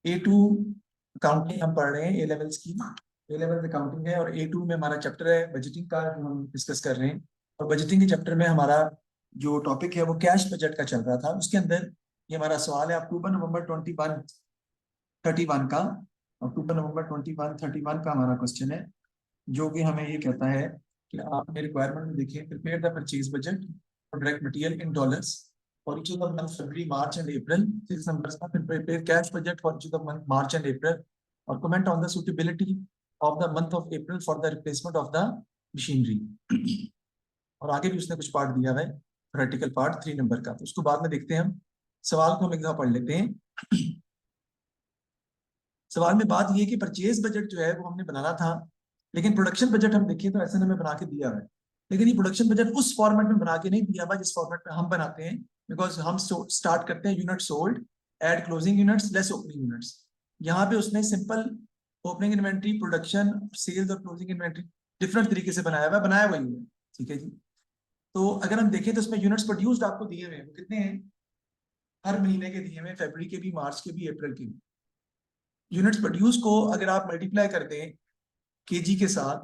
A2 accounting हम पढ़ रहे हैं, ए लेवल्स की। ए लेवल अकाउंटिंग है और A2 में हमारा चैप्टर है बजटिंग का, जो हम डिस्कस कर रहे हैं। और बजटिंग के चैप्टर में हमारा जो टॉपिक है वो कैश बजट का चल रहा था। उसके अंदर ये हमारा सवाल है अक्टूबर नवंबर 21-31 का। अक्टूबर नवंबर 21-31 का हमारा क्वेश्चन है, जो कि हमें ये कहता है कि आपने रिक्वायरमेंट में देखिए, prepare the purchase budget for direct material in dollars for each of the month February March and April 6 numbers का। फिर prepare cash budget for each of the month March and April और comment on the suitability of the month of April for the replacement of the machinery. और आगे भी उसने कुछ part दिया है, प्रैक्टिकल पार्ट 3 नंबर का, तो उसको बाद में देखते हैं। हम सवाल को हम एक दफा पढ़ लेते हैं। सवाल में बात ये कि परचेज बजट जो है वो हमने बनाना था, लेकिन प्रोडक्शन बजट हम देखिए तो ऐसे हमें बना के दिया है, लेकिन ये प्रोडक्शन बजट उस फॉर्मेट में बना के नहीं दिया हुआ जिस फॉर्मेट में हम बनाते हैं। बिकॉज हम स्टार्ट करते हैं unit sold, add closing units less opening units. यहाँ पे उसने simple opening inventory, production, sales और क्लोजिंग इन्वेंट्री डिफरेंट तरीके से बनाया वही है। ठीक है जी। तो अगर हम देखें तो उसमें यूनिट्स प्रोड्यूस्ड आपको दिए हुए हैं, वो कितने हैं? हर महीने के दिए हुए, फरवरी के भी, मार्च के भी, अप्रैल के भी। यूनिट्स प्रोड्यूस को अगर आप मल्टीप्लाई कर दें केजी के साथ,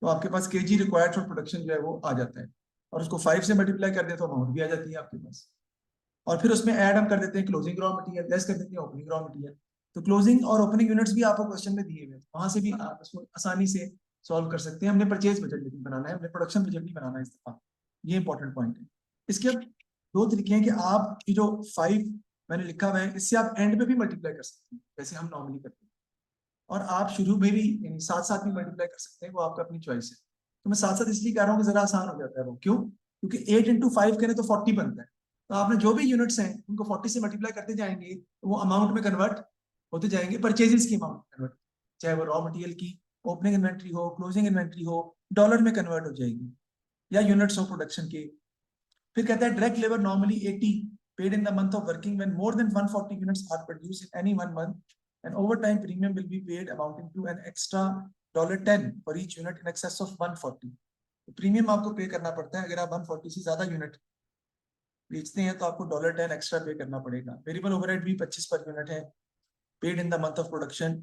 तो आपके पास केजी रिक्वायर्ड फॉर प्रोडक्शन जो है वो आ जाता है। और उसको 5 से मल्टीप्लाई कर दें तो अमाउंट भी आ जाती है आपके पास। और फिर उसमें ऐड हम कर देते हैं क्लोजिंग रॉ मटेरियल, लेस कर देते हैं ओपनिंग रॉ मटेरियल। तो क्लोजिंग और ओपनिंग यूनिट्स भी आपको क्वेश्चन में दिए हुए हैं, वहां से भी आप इसको आसानी से सॉल्व कर सकते हैं। हमने परचेज बजट लेकिन बनाना है, हमने प्रोडक्शन बजट नहीं बनाना है इस दफा। ये इंपॉर्टेंट पॉइंट है। इसके अब दो तरीके हैं कि आप की जो 5 मैंने लिखा हुआ है, इससे आप एंड में भी मल्टीप्लाई कर सकते हैं जैसे हम नॉर्मली करते हैं, और आप शुरू में भी यानी साथ साथ भी मल्टीप्लाई कर सकते हैं, वो आपका अपनी चॉइस है। तो मैं साथ साथ इसलिए कह रहा हूँ कि जरा आसान हो जाता है वो। क्यों? क्योंकि 8 × 5 करें तो 40 बनता है। तो आपने जो भी यूनिट्स हैं उनको 40 से मल्टीप्लाई करते जाएंगे तो वो अमाउंट में कन्वर्ट होते जाएंगे, परचेजेस की अमाउंट में कन्वर्ट, चाहे वो रॉ मटेरियल की ओपनिंग इन्वेंट्री हो, क्लोजिंग इन्वेंट्री हो, डॉलर में कन्वर्ट हो जाएगी, या यूनिट्स हो प्रोडक्शन के। फिर कहता है direct labour normally 80 paid in the month of working when more than 140 units are produced in any one month, and overtime premium will be paid amounting to an extra $10 for each unit in excess of 140। तो premium आपको पे करना पड़ता है अगर आप 140 से ज्यादा यूनिट बेचते हैं, तो आपको $10 एक्स्ट्रा पे करना पड़ेगा। वेरिएबल ओवरहेड भी 25 पर यूनिट है, paid in the month of production.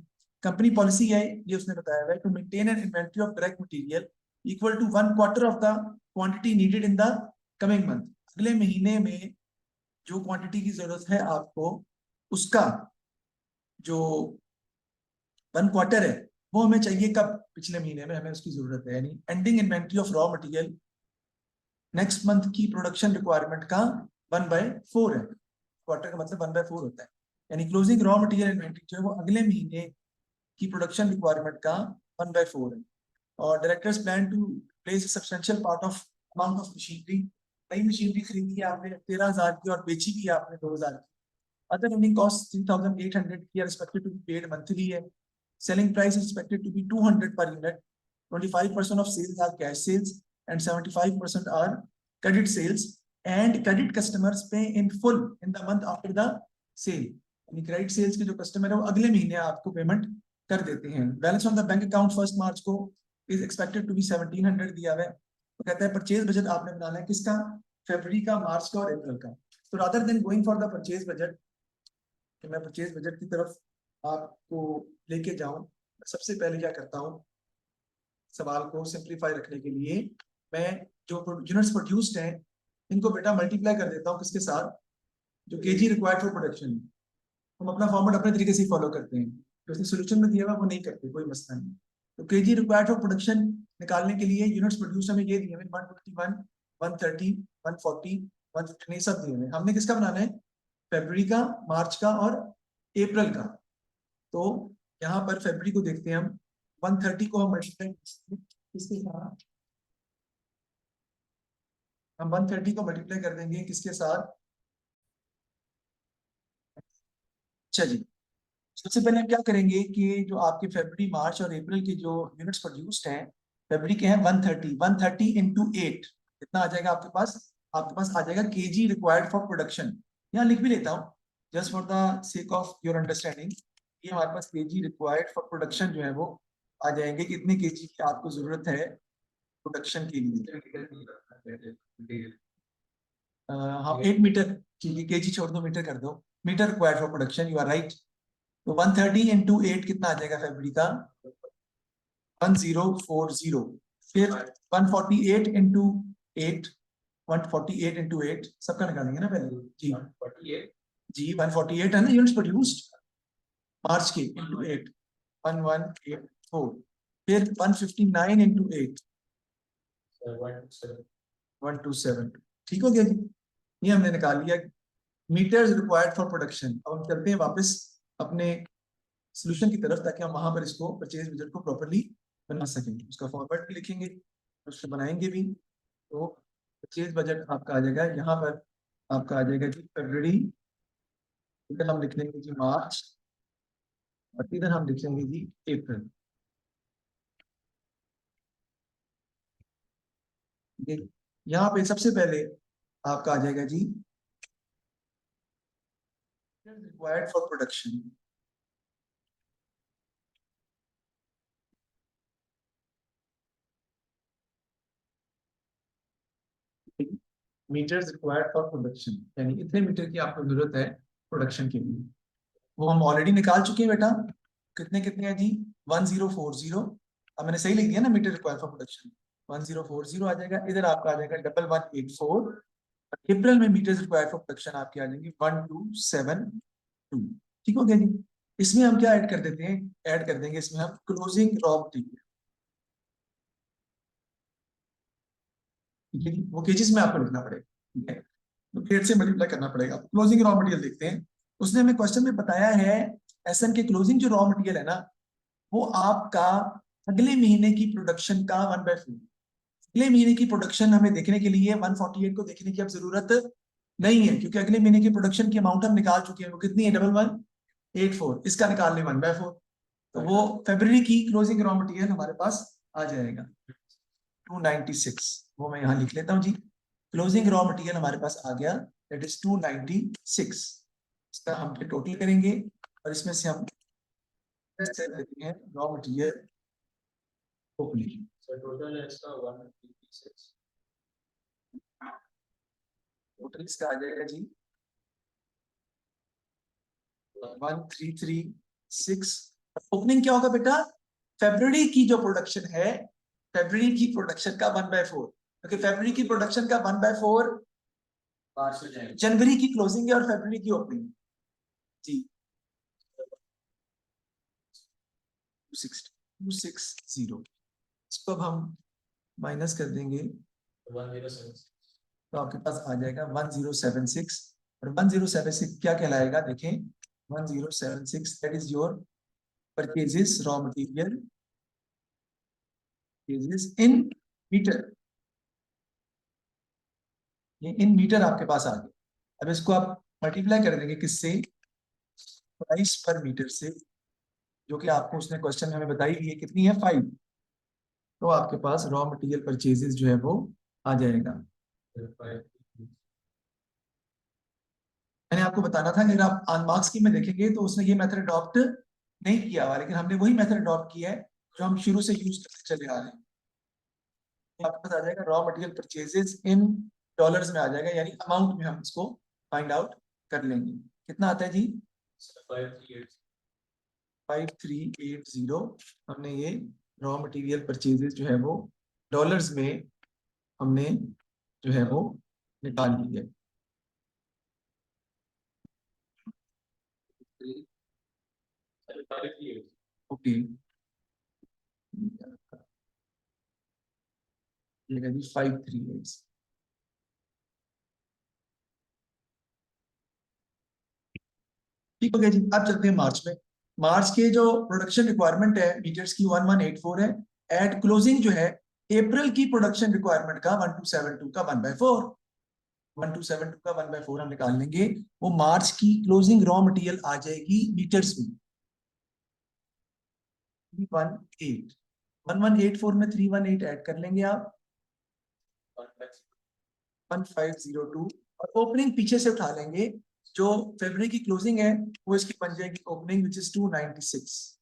Company policy है, ये उसने बताया है, to maintain an inventory of direct material equal to 1/4 of the quantity needed in the coming month. अगले महीने में जो क्वांटिटी की जरूरत है आपको, उसका जो 1/4 है वो हमें चाहिए कब? पिछले महीने में हमें उसकी जरूरत है, यानी ending inventory of raw material next month की प्रोडक्शन रिक्वायरमेंट का 1/4 है। क्वार्टर का मतलब 1/4 होता है, यानी क्लोजिंग रॉ मटेरियल इन्वेंट्री जो है वो अगले महीने की प्रोडक्शन रिक्वायरमेंट का 1/4 है। और directors plan to place substantial part of amount of machinery. नई मशीनरी खरीदी है आपने 13,000 की और बेची भी आपने 2,000 की। Other running costs 3,800 are expected to be paid monthly. Selling price is expected to be 200 per unit. 25% of sales are cash sales and 75% are credit sales. And credit customers pay in full in the month after the sale. यानी credit sales के जो customer है वो अगले महीने आपको payment कर देते हैं। Balance on the bank account 1 मार्च को इज एक्सपेक्टेड टू बी 1,700 दिया हुआ है। तो कहता है परचेज बजट आपने बनाना है किसका? फरवरी का, मार्च का और अप्रैल का। तो rather than going for the purchase budget, कि मैं परचेज बजट की तरफ आपको लेके जाऊं, सबसे पहले क्या करता हूं, सवाल को सिंप्लीफाई रखने के लिए मैं जो यूनिट्स प्रोड्यूस्ड हैं इनको बेटा मल्टीप्लाई कर देता हूं किसके साथ? जो केजी रिक्वायर्ड फॉर प्रोडक्शन। हम अपना फॉर्मेट अपने तरीके से फॉलो करते हैं, जो उसने सोल्यूशन में दिया हुआ वो नहीं करते, कोई मसला नहीं। तो केजी रिक्वायर्ड फॉर प्रोडक्शन निकालने के लिए यूनिट्स प्रोड्यूस हमें ये दिए हुए 121, 130, 140, 115 सब दिए हुए। हमने किसका बनाना है? फरवरी का, मार्च का और अप्रैल का। तो यहाँ पर फरवरी को देखते हैं हम, 130 को हम मल्टीप्लाई किसके साथ? हम 130 को मल्टीप्लाई कर देंगे किसके साथ? अच्छा जी, सबसे पहले हम क्या करेंगे कि जो आपके फरवरी, मार्च और अप्रैल के जो यूनिट्स प्रोड्यूस्ड हैं, फरवरी के हैं 130, 130 इंटू 8 कितना आ जाएगा आपके पास? आपके पास आ जाएगा केजी रिक्वायर्ड फॉर प्रोडक्शन। यहाँ लिख भी लेता हूँ just for the sake of your understanding. ये हमारे पास केजी रिक्वायर्ड फॉर प्रोडक्शन जो है वो आ जाएंगे, कितने केजी की आपको जरूरत है प्रोडक्शन के लिए। हाँ 8 मीटर, ठीक है, केजी छोड़ दो मीटर कर दो। Meter required for production, you are right. तो 130 इंटू 8 कितना आ जाएगा फरवरी का? 1040। फिर 148 इंटू 8, 148 इंटू 8 सबका निकालेंगे ना पहले जी। 148 जी, 148 है ना यूनिट्स प्रोड्यूस्ड मार्च के इंटू 8, 1184। फिर 159 इंटू 8, 1272। ठीक हो गया जी, ये हमने निकाल लिया मीटर्स रिक्वायर्ड फॉर प्रोडक्शन। अब हम चलते हैं वापस अपने सोल्यूशन की तरफ, ताकि हम वहां पर इसको परचेज बजट को प्रॉपर्ली बना सकेंगे। उसका फॉर्मेट भी लिखेंगे, उसको बनाएंगे भी। तो परचेज बजट आपका आ जाएगा यहाँ पर, आपका आ जाएगा जी फरवरी, इधर हम लिख लेंगे जी मार्च, और इधर हम लिख लेंगे जी अप्रैल। यहाँ पे सबसे पहले आपका आ जाएगा जी required for production. Meters required for production, यानी इतने मीटर की आपको जरूरत है प्रोडक्शन के लिए। वो हम ऑलरेडी निकाल चुके हैं बेटा, कितने कितने हैं जी? 1040। अब मैंने सही लिख दिया ना, मीटर रिक्वायर्ड फॉर प्रोडक्शन 1040 आ जाएगा। इधर आपका आ जाएगा 1184। अप्रैल में मीटर्स रिक्वायर्ड फॉर प्रोडक्शन आपकी आ जाएंगी 1272। ठीक हो गया जी। इसमें हम क्या ऐड कर देते हैं, ऐड कर देंगे इसमें हम क्लोजिंग रॉ मटेरियल। ठीक है जी, वो केजेस में आपको लिखना पड़ेगा, ठीक है, तो 8 से मल्टीप्लाई करना पड़ेगा। क्लोजिंग रॉ मटेरियल देखते हैं। उसने हमें क्वेश्चन में बताया है एसएन के क्लोजिंग जो रॉ मटेरियल है ना, वो आपका अगले महीने की प्रोडक्शन का 1/4। अगले महीने की प्रोडक्शन हमें देखने के लिए 148 को देखने की अब जरूरत नहीं है, क्योंकि अगले महीने की प्रोडक्शन की अमाउंट हम निकाल चुके हैं। वो कितनी है? 1184। इसका निकाल लें 1/4, तो वो फरवरी की क्लोजिंग रॉ मटेरियल हमारे पास आ जाएगा 296। वो मैं यहाँ लिख लेता हूँ जी, क्लोजिंग रॉ मटेरियल हमारे पास आ गया, दैट इज 296। इसका हम टोटल करेंगे, और इसमें से हम देते हैं रॉ मटेरियल ओपनिंग। टोटल है इसका 156। टोटल इसका आ जाएगा जी 1336। ओपनिंग क्या होगा बेटा? फरवरी की जो प्रोडक्शन है, फरवरी की प्रोडक्शन का 1/4, क्योंकि फरवरी की प्रोडक्शन का 1/4 जनवरी की क्लोजिंग है और फरवरी की ओपनिंग जी। 260। इसको अब हम माइनस कर देंगे 1076, तो आपके पास आ जाएगा 1076। और 1076 क्या कहलाएगा देखें, 1076 that is your purchases raw material in meter. ये इन मीटर आपके पास आ गया। अब इसको आप मल्टीप्लाई कर देंगे किससे? प्राइस पर मीटर से, जो कि आपको उसने क्वेश्चन में हमें बताई भी है कितनी है, 5। तो आपके पास रॉ मटेरियल परचेजेस जो है वो आ जाएगा। मैंने आपको बताना था कि अगर आप मार्क्स की में देखेंगे तो उसने ये मेथड अडॉप्ट नहीं किया हुआ, लेकिन हमने वही मेथड अडॉप्ट किया है जो हम शुरू से यूज करते चले आ रहे हैं। आपके पास आ जाएगा raw material purchases in dollars में आ जाएगा, यानी अमाउंट में हम इसको फाइंड आउट कर लेंगे। कितना आता है जी? 5380। हमने ये रॉ मटेरियल परचेजेस जो है वो डॉलर्स में हमने जो है वो निकाल ली है। ओके, ये जी 538। ठीक हो गया जी। अब चलते हैं मार्च में। मार्च के जो प्रोडक्शन रिक्वायरमेंट है मीटर्स की 1184 है। एड क्लोजिंग जो है अप्रैल की प्रोडक्शन रिक्वायरमेंट का 1272 का 1/4। 1272 का 1/4 हम निकाल लेंगे, वो मार्च की क्लोजिंग रॉ मटेरियल आ जाएगी मीटर्स में 318। 1184 में 318 ऐड कर लेंगे आप, 1502। और ओपनिंग पीछे से उठा लेंगे, जो फरवरी की क्लोजिंग है वो इसकी बन जाएगी ओपनिंग विच इज 296,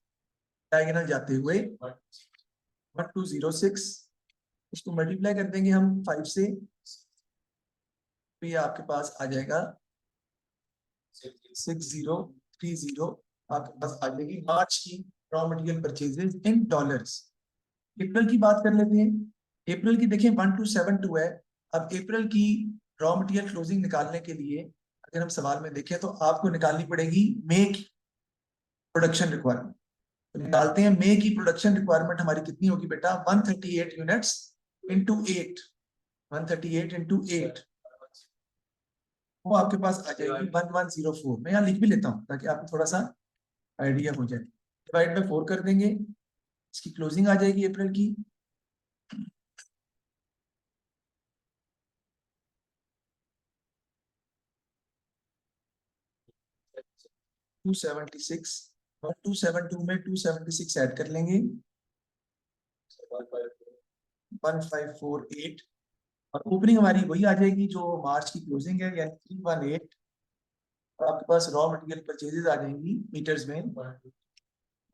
डायगोनल जाते हुए 1206। इसको मल्टीप्लाई कर देंगे हम 5 से, तो ये आपके पास आ जाएगा 6030। आपके पास आ जाएगी मार्च की raw material purchases in dollars. April की बात कर लेते हैं। अप्रैल की देखिए 1272 है। अब अप्रैल की रॉ मटेरियल क्लोजिंग निकालने के लिए अगर हम सवाल में देखें तो आपको निकालनी पड़ेगी मई की प्रोडक्शन रिक्वायरमेंट। तो निकालते हैं मई की प्रोडक्शन रिक्वायरमेंट हमारी कितनी होगी बेटा, 138 यूनिट्स इंटू 8, 138 इंटू 8, वो आपके पास आ जाएगी 1104। मैं यहाँ लिख भी लेता हूँ ताकि आपको थोड़ा सा आइडिया हो जाए। डिवाइड बाय 4 कर देंगे, इसकी क्लोजिंग आ जाएगी अप्रैल की 276, और 272 में 276 ऐड कर लेंगे 1548, और ओपनिंग हमारी वही आ जाएगी जो मार्च की क्लोजिंग है, यानी 318। और आपके पास रॉ मटेरियल परचेजेज आ जाएंगी मीटर्स में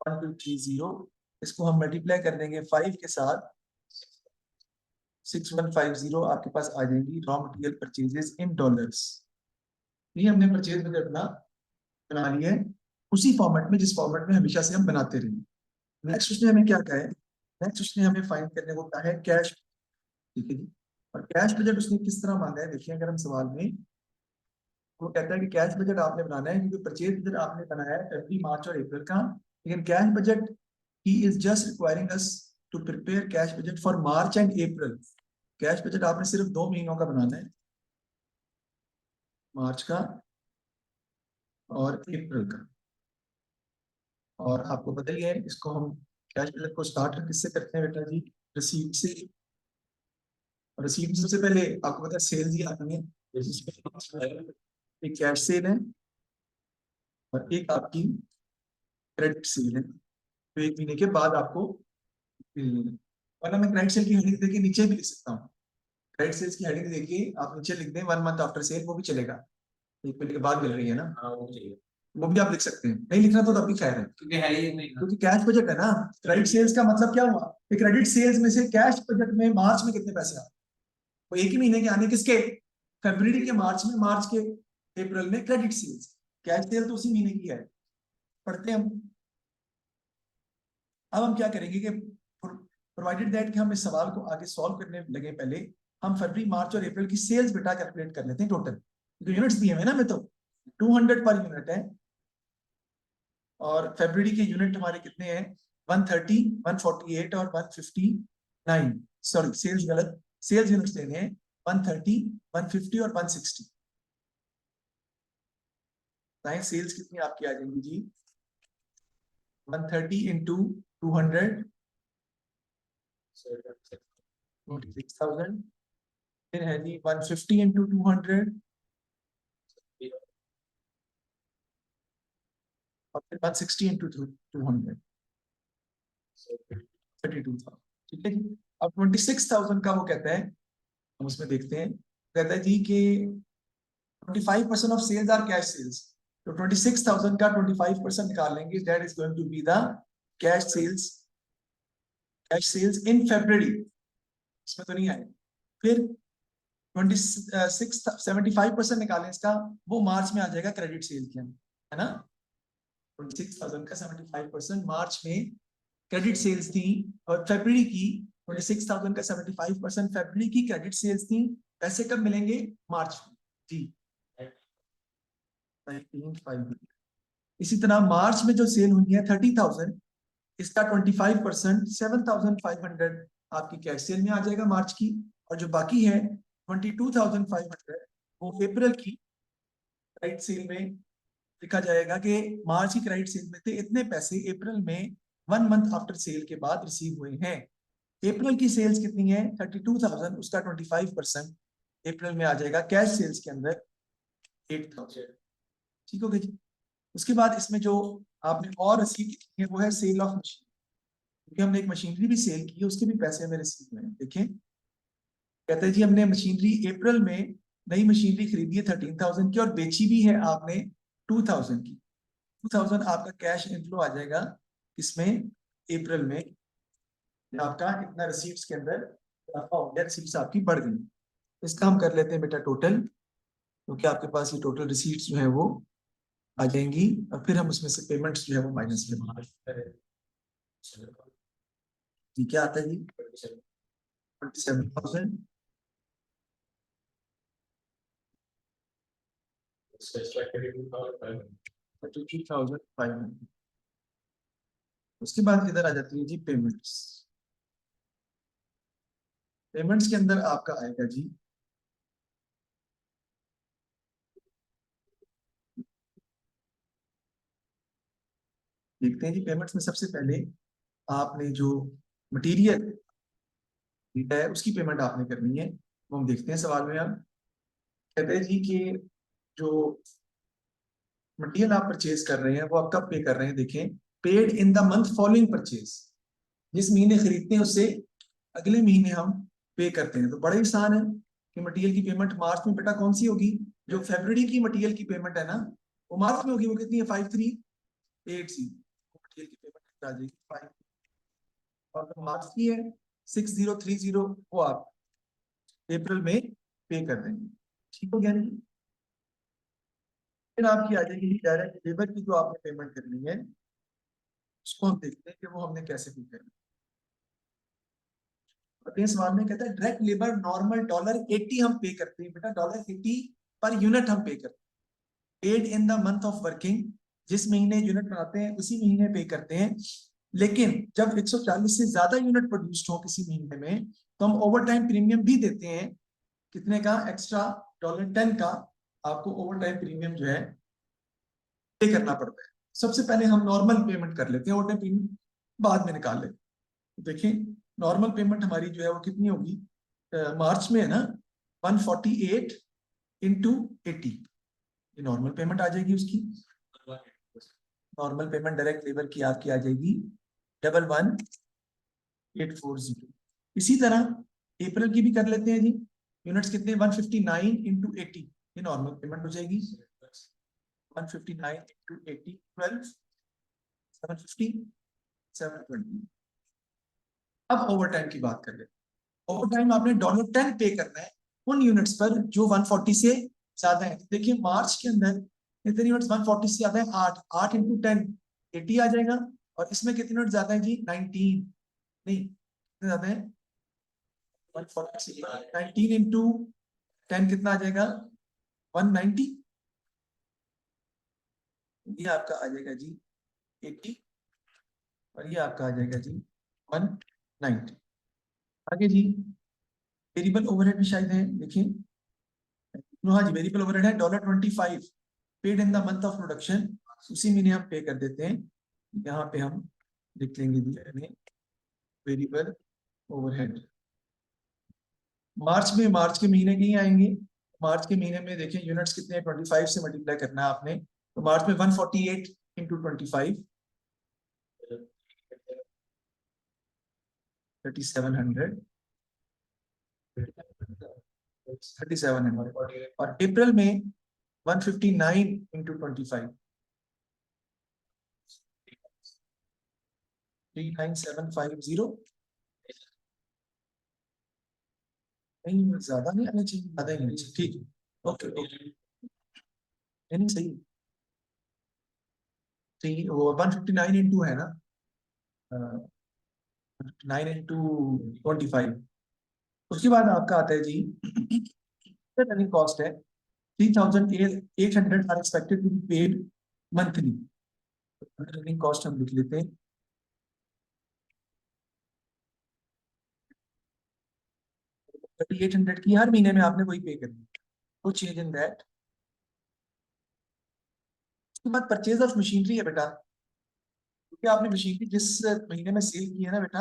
1230। इसको हम मल्टीप्लाई कर देंगे 5 के साथ, 6150 आपके पास आ जाएंगी raw material purchases in dollars. ये हमने परचेज बजट अपना बना लिया है उसी फॉर्मेट में जिस फॉर्मेट में हमेशा से हम बनाते रहे। नेक्स्ट उसने हमें क्या कहा है, नेक्स्ट उसने हमें फाइंड करने को कहा है कैश। ठीक है जी। और कैश बजट उसने किस तरह मांगा है, देखिए अगर हम सवाल में, वो कहता है कि कैश बजट आपने बनाना है क्योंकि परचेज बजट आपने बनाया है फरवरी मार्च और अप्रैल का, लेकिन कैश बजट ही is just requiring us to prepare cash budget for March and April. Cash budget आपने सिर्फ 2 महीनों का बनाना है, मार्च का और अप्रैल का। और आपको पता ही है इसको हम कैश बजट को स्टार्ट किससे करते हैं बेटा जी, रिसीट से। रिसीट सबसे पहले आपको पता है सेल्स ही आती है, एक कैश सेल है और एक आपकी क्रेडिट सेल है, तो 1 महीने के बाद आपको मिलनी है। वरना मैं क्रेडिट सेल की हेडिंग देके नीचे भी लिख सकता हूँ, क्रेडिट सेल्स की हेडिंग देखिए आप नीचे लिख दें 1 मंथ आफ्टर सेल, वो भी चलेगा, 1 महीने के बाद मिल रही है ना, वो भी आप लिख सकते हैं। नहीं लिखना तो तब भी खैर है क्योंकि है ही नहीं, क्योंकि कैश बजट है ना। क्रेडिट सेल्स का मतलब क्या हुआ कि क्रेडिट सेल्स में से कैश बजट में मार्च में कितने पैसे आए, वो 1 ही महीने के आने किसके, फरवरी के मार्च में, मार्च के अप्रैल में क्रेडिट सेल्स। कैश सेल तो उसी महीने की है, पढ़ते हैं हम। अब हम क्या करेंगे कि प्रोवाइडेड दैट कि हम इस सवाल को आगे सॉल्व करने लगे, पहले हम फरवरी मार्च और अप्रैल की सेल्स बेटा कैलकुलेट कर लेते हैं टोटल, क्योंकि यूनिट्स दिए हुए ना, मैं तो 200 पर यूनिट है, और फरवरी के यूनिट हमारे कितने हैं, 130, 148 और 159, सॉरी सेल्स गलत, सेल्स यूनिट्स देने हैं 130, 150 और 160। सेल्स कितनी आपकी आ जाएंगी जी, 130 इंटू 200, 26,000। फिर है जी 150 इंटू 200, और फिर 160 इंटू 200, 32,000। ठीक है जी। अब 26,000 का वो कहता है, हम उसमें देखते हैं, कहता है जी कि 25% of sales are cash sales. तो 26,000 का 25% निकाल लेंगे, that is going to be the cash sales, cash sales in February, इसमें तो नहीं आए। फिर 75% निकालें इसका, वो मार्च में आ जाएगा क्रेडिट सेल के अंदर, है ना। 26,000 का 75% मार्च में क्रेडिट सेल्स थी, और फरवरी की 26,000 का 75% फरवरी की क्रेडिट सेल्स थी। पैसे कब मिलेंगे, मार्च में जी, 19,500। इसी तरह मार्च में जो सेल हुई है 30,000, इसका 25% 7,500 आपकी कैश सेल में आ जाएगा मार्च की, और जो बाकी है 22,500 वो अप्रैल की क्रेडिट सेल में लिखा जाएगा कि मार्च की क्रेडिट सेल में थे इतने पैसे, अप्रैल में 1 मंथ आफ्टर सेल के बाद रिसीव हुए हैं। अप्रैल की सेल्स कितनी है 32,000, उसका 25% अप्रैल में आ जाएगा कैश सेल्स के अंदर 8,000। ठीक हो गया जी। उसके बाद इसमें जो आपने और रिसीव की है वो है सेल ऑफ मशीन, क्योंकि हमने एक मशीनरी भी सेल की है, उसके भी पैसे हमें रिसीव हुए हैं। देखिए कहते हैं जी हमने मशीनरी अप्रैल में नई मशीनरी खरीदी है 13,000 की, और बेची भी है आपने 2,000 की। 2,000 आपका कैश इनफ्लो आ जाएगा इसमें अप्रैल में, आपका इतना रिसीट्स के अंदर इजाफा हो गया, रिसीट्स आपकी बढ़ गई। इसका हम कर लेते हैं बेटा टोटल, क्योंकि आपके पास ये टोटल रिसीट्स जो है वो आ जाएंगी और फिर हम उसमें से पेमेंट्स जो है वो माइनस करेंगे। जी क्या आता है जी? 27,000। 32,500। उसके बाद इधर आ जाती है जी पेमेंट्स। पेमेंट्स के अंदर आपका आएगा जी देखते हैं जी पेमेंट्स में सबसे पहले आपने जो मटेरियल है उसकी पेमेंट आपने करनी है। वो हम देखते हैं सवाल में। हम कहते हैं जी कि जो मटेरियल आप परचेज कर रहे हैं वो आप कब पे कर रहे हैं। देखें, paid in the month following purchase. जिस महीने खरीदते हैं उससे अगले महीने हम पे करते हैं। तो बड़ा ही आसान है कि मटेरियल की पेमेंट मार्च में बेटा कौन सी होगी? जो फरवरी की मटेरियल की पेमेंट है ना वो मार्च में होगी। वो कितनी है? 5380। मटेरियल की पेमेंट आ जाएगी 5। और जो मार्च की है 6030 वो आप अप्रैल में पे कर देंगे। ठीक हो गया नहीं? फिर आपकी आ जाएगी डायरेक्ट लेबर की जो आपने पेमेंट करनी है उसको हम देखते हैं कि वो हमने कैसे पे करनी है। सवाल में कहता है डायरेक्ट लेबर नॉर्मल $80 हम पे करते हैं बेटा। $80 पर यूनिट हम पे करते हैं। Paid in the month of working. जिस महीने यूनिट बनाते हैं उसी महीने पे करते हैं। लेकिन जब 140 से ज्यादा यूनिट प्रोड्यूस्ड हो किसी महीने में तो हम ओवर टाइम प्रीमियम भी देते हैं। कितने का? एक्स्ट्रा $10 का आपको ओवर टाइम प्रीमियम जो है पे करना पड़ता है। सबसे पहले हम नॉर्मल पेमेंट कर लेते हैं, ओवर टाइम प्रीमियम बाद में निकाल लेते हैं। देखिए नॉर्मल पेमेंट हमारी जो है वो कितनी होगी? मार्च में है ना 148 इंटू 80। ये नॉर्मल पेमेंट आ जाएगी उसकी। नॉर्मल पेमेंट डायरेक्ट लेबर की आपकी आ जाएगी 11840। इसी तरह अप्रैल की भी कर लेते हैं जी। यूनिट्स कितने? 159 इंटू 80। ये नॉर्मल पेमेंट हो जाएगी। 159 इंटू 80 12 750 720। अब ओवर टाइम की बात कर लेते हैं। ओवर टाइम आपने $10 पे करना है उन यूनिट्स पर जो 140 से ज्यादा है। देखिए मार्च के अंदर कितने यूनिट्स 140 से ज्यादा है? 8। 8 इंटू 10 80 आ जाएगा। और इसमें कितने यूनिट ज्यादा है जी? 19। नहीं, कितने ज्यादा है? 140 से 19 इंटू 10 कितना आ जाएगा? 190। ये आपका आ जाएगा जी 80 और ये आपका आ जाएगा जी 190। आगे जी वेरिएबल ओवरहेड भी शायद है। देखिए हाँ जी वेरिएबल ओवरहेड है $25 paid in the month of production. उसी महीने हम पे कर देते हैं। यहाँ पे हम लिख लेंगे जी वेरिएबल ओवरहेड। मार्च के महीने के ही आएंगे। मार्च के महीने में देखिए यूनिट्स कितने हैं? 25 से मल्टीप्लाई करना है आपने। तो मार्च में 148 इंटू 25 3700 3700। और अप्रैल में 159 इंटू 25 39750। नहीं ज्यादा नहीं आना चाहिए, ज्यादा ही आना चाहिए। ठीक है ओके ओके। नहीं सही। ठीक वो 159 इंटू है ना 9 इंटू 25। उसके बाद आपका आता है जी रनिंग कॉस्ट है 3,800 are expected to be paid monthly. Running cost हम लिख लेते हैं। 3,800 की हर महीने में आपने वही पे करनी है। तो चेंज इन दैट। उसके बाद परचेज ऑफ मशीनरी है बेटा। क्योंकि आपने मशीनरी जिस महीने में सेल की है ना बेटा,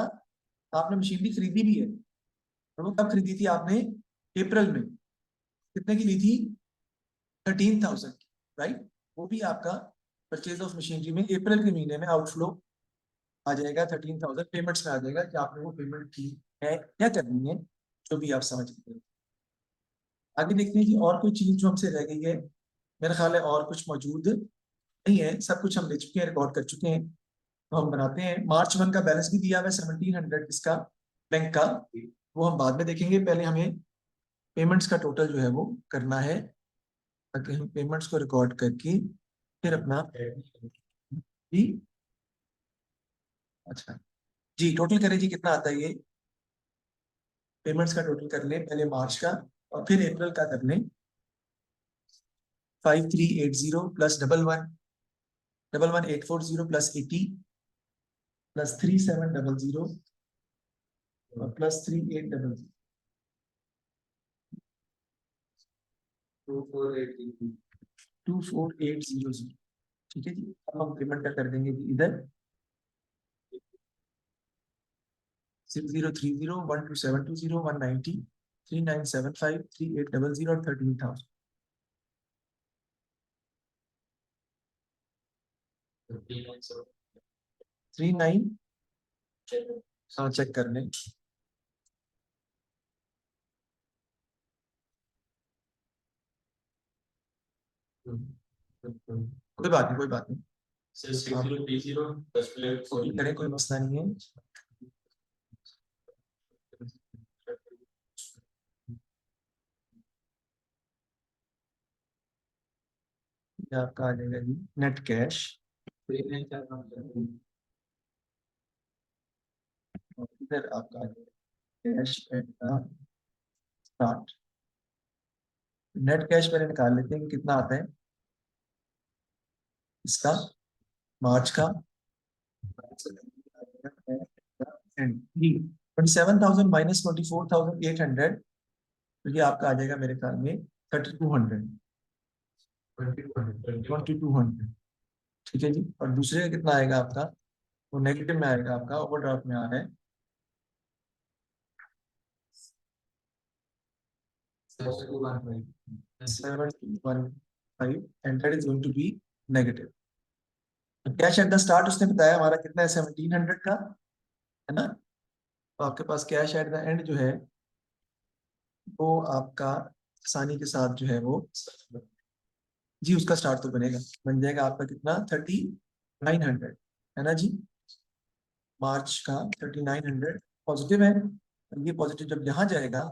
आपने मशीनरी खरीदी भी है। और वो कब खरीदी थी आपने? अप्रैल में। कितने की ली थी? 13,000 की, राइट। वो भी आपका परचेज ऑफ मशीनरी में अप्रैल के महीने में आउटफ्लो आ जाएगा। 13,000 पेमेंट्स में आ जाएगा कि आपने वो पेमेंट की है या करनी है, जो भी आप समझ सकते हैं। आगे देखते हैं कि और कोई चीज जो हमसे रह गई है। मेरा ख्याल है और कुछ मौजूद नहीं है, सब कुछ हम ले चुके हैं, रिकॉर्ड कर चुके हैं। तो हम बनाते हैं। मार्च 1 का बैलेंस भी दिया हुआ है 1700 इसका बैंक का। वो हम बाद में देखेंगे, पहले हमें पेमेंट्स का टोटल जो है वो करना है ताकि हम पेमेंट्स को रिकॉर्ड करके फिर अपना जी, अच्छा जी, टोटल करें जी, कितना आता है ये? पेमेंट्स का टोटल कर लें पहले मार्च का, और फिर अप्रैल का कर लें। 5380 प्लस 11840 प्लस 80 प्लस 3700 और प्लस 3800, 24800। ठीक है जी, अब हम पेमेंट का कर देंगे जी इधर 6030 12720 190 3975 3800 और 13,000। 39, हाँ चेक कर लें। कोई बात नहीं, कोई बात नहीं, कॉपी करें, कोई मसला नहीं है। ये आपका आ जाएगा जी नेट कैश, और इधर आपका आ जाएगा cash at the start. Net cash पहले निकाल लेते हैं कि कितना आता है इसका मार्च का। एंड 27,000 माइनस 24,800, तो ये आपका आ जाएगा मेरे ख्याल में 3200, 2200। ठीक है जी, और दूसरे का कितना आएगा आपका? वो नेगेटिव में आएगा, आपका ओवरड्राफ्ट में आ रहा है 7,215 and that is going to be negative. Cash at the start उसने बताया हमारा कितना है, 1700 का, है ना? तो आपके पास कैश एट द एंड जो है वो आपका आसानी के साथ जो है वो जी, उसका स्टार्ट तो बनेगा, बन जाएगा आपका कितना, 3900, है ना जी? मार्च का 3900 पॉजिटिव है, और ये पॉजिटिव जब यहाँ जाएगा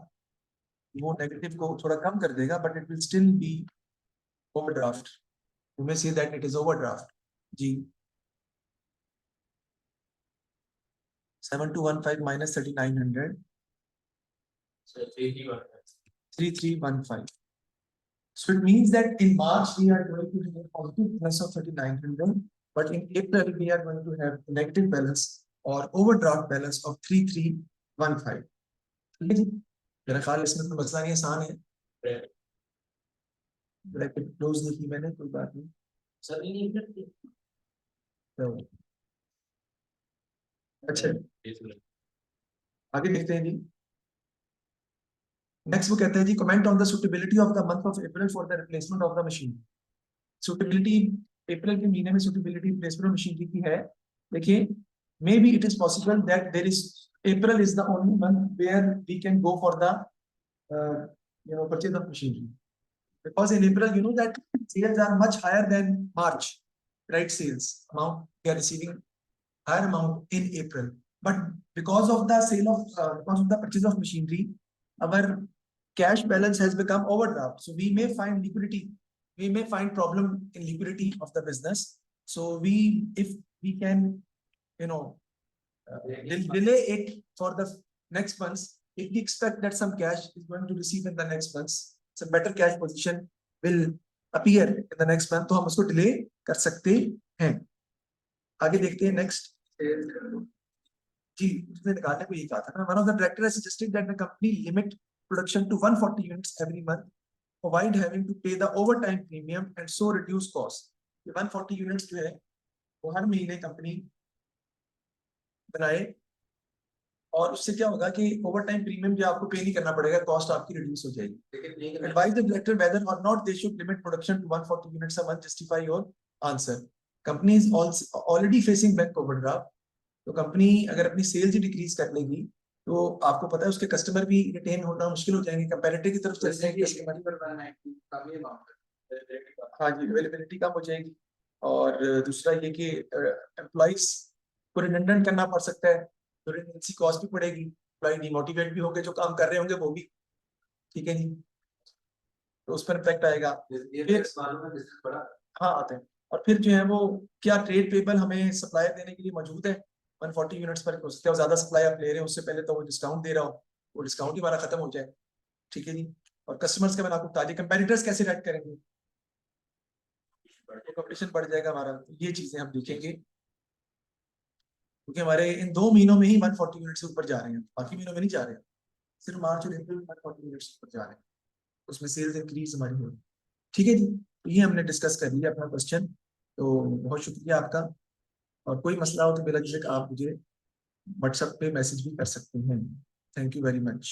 वो नेगेटिव को थोड़ा कम कर देगा, but it will still be overdraft. You may see that it is overdraft जी। 7215 minus 3900, 3315। So it means that in March we are going to have a positive plus of 3900, but in April we are going to have negative balance or overdraft balance of 3315। ठीक है जी, मेरा ख्याल इसमें कोई मसला नहीं, आसान है। ब्रैकेट क्लोज देखी मैंने, कोई बात नहीं। तो अच्छा, आगे देखते हैं जी। नेक्स्ट वो कहते हैं जी, comment on the suitability of the month of April for the replacement of the machine. Suitability, April के महीने में सुटेबिलिटी रिप्लेसमेंट मशीनरी की है। देखिए, may be it is possible that there is April is the only month where we can go for the purchase of machinery, because in April you know that sales are much higher than March, right? Sales amount we are receiving higher amount in April, but because of the sale of because of the purchase of machinery, our cash balance has become overdraft, so we may find liquidity, we may find problem in liquidity of the business. So we, if we can, you know, delay it for the next months, if we expect that some cash is going to receive in the next months, some better cash position will appear in the next month, तो हम उसको delay कर सकते हैं। आगे देखते हैं next जी, उसने निकालने को ये कहा था ना, one of the director has suggested that the company limit production to 140 units every month, avoid having to pay the overtime premium and so reduce cost। ये 140 यूनिट्स जो है वो हर महीने कंपनी बनाए, और उससे क्या होगा कि ओवरटाइम प्रीमियम जो आपको पे नहीं करना पड़ेगा, कॉस्ट आपकी रिड्यूस हो जाएगी। Advise the director whether or not they should limit production to 140 units a month, justify your answer. Company is already facing bank overdraft, तो कंपनी अगर अपनी सेल्स ही डिक्रीज कर लेगी तो आपको पता है उसके कस्टमर भी रिटेन होना मुश्किल हो जाएंगे, कंपैरेटिव की तरफ चले जाएंगे कस्टमर। हाँ जी, अवेलेबिलिटी कम हो जाएगी, और दूसरा ये कि एम्प्लॉइज को रिडंडेंट करना पड़ सकता है, तो रिडंडेंसी कॉस्ट भी पड़ेगी, एम्प्लॉय डिमोटिवेट भी होंगे, जो काम कर रहे होंगे वो भी। ठीक है जी, तो उस पर इम्पैक्ट आएगा। फिर हाँ आते हैं, और फिर जो है वो क्या ट्रेड पेबल हमें सप्लाई देने के लिए मौजूद है 140 यूनिट्स पर, हो सकता है ज्यादा सप्लाई आप ले रहे हैं, उससे पहले तो वो डिस्काउंट दे रहा हो, वो डिस्काउंट ही हमारा खत्म हो जाए। ठीक है जी। और कस्टमर्स के मैंने आपको बता दिया, कंपेटिटर्स कैसे रेड करेंगे, कंपटीशन बढ़ जाएगा हमारा, तो ये चीजें हम देखेंगे, क्योंकि हमारे इन 2 महीनों में ही 140 यूनिट से ऊपर जा रहे हैं, बाकी महीनों में नहीं जा रहे हैं, सिर्फ मार्च और अप्रैल में 140 यूनिट से ऊपर जा रहे हैं, उसमें सेल्स इंक्रीज हमारी हो। ठीक है जी, तो ये हमने डिस्कस कर लिया अपना क्वेश्चन, तो बहुत शुक्रिया आपका। और कोई मसला हो तो बेझिझक आप मुझे व्हाट्सएप पे मैसेज भी कर सकते हैं। Thank you very much.